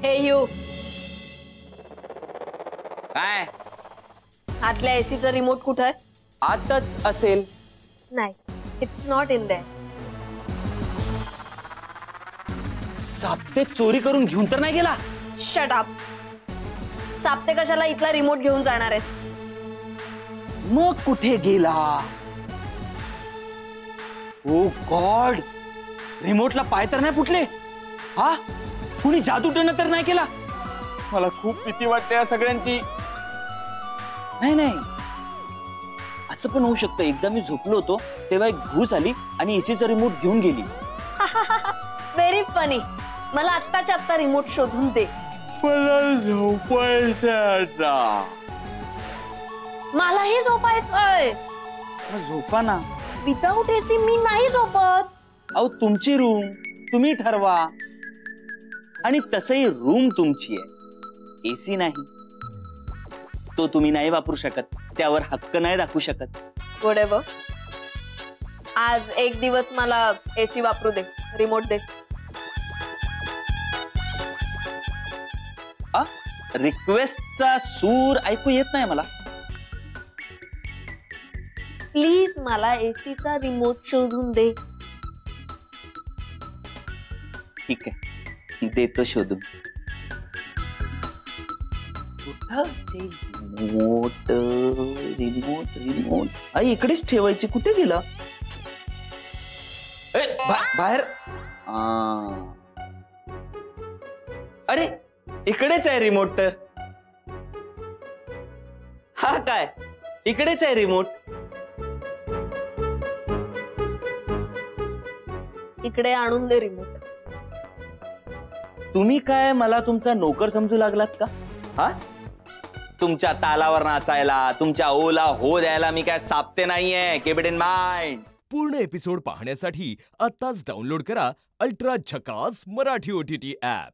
हे यू काय आतल्या एसीचा रिमोट कुठे आहे? आताच असेल. नाही, it's not in their. Sapte चोरी करून घेऊन तर नाही गेला? Shut up. साप्ते कशाला इथला रिमोट घेऊन जाणार आहेत? मग कुठे गेला? ओ गॉड, रिमोटला पाय तर नाही फुटले? हा, कुणी जादू टोना तर नाही केला? मला खूप भीती वाटते या सगळ्यांची. नाही नाही, असं पण होऊ शकतं. एकदा मी झोपलो होतो तेव्हा एक घूस आली आणि एसीचा रिमोट घेऊन गेली. Very funny. मला आत्ताच्या आत्ता रिमोट शोधून दे. मला झोपायचं आता. मलाही झोपायचंय. झोपा ना. विदाउट एसी मी नाही झोपत. अहो तुमची रूम, तुम्ही ठरवा. आणि तसही रूम तुमची आहे, एसी नाही. तो तुम्ही नाही वापरू शकत, त्यावर हक्क नाही दाखवू शकत. व्हॉटएव्हर. आज एक दिवस मला एसी वापरू दे, रिमोट दे. रिक्वेस्टचा सूर ऐकू येत नाही मला. प्लीज मला एसीचा रिमोट शोधून दे. ठीक आहे, देतो शोधून. रिमोट रिमोट रिमोट आई इकडेच ठेवायची, कुठे गेला? बाहेर. अरे इकडेच आहे रिमोट तर. हा काय, इकडेच आहे रिमोट. इकडे आणून दे रिमोट. तुम्ही काय मला तुमचा नोकर समजू लागलात का? हा, तुमच्या तालावर नाचायला, तुमच्या ओला हो द्यायला मी काय साप्ते नाहीये. Keep it in mind. पूर्ण एपिसोड पाहण्यासाठी आत्ताच डाउनलोड करा अल्ट्रा झकास मराठी OTT ऍप.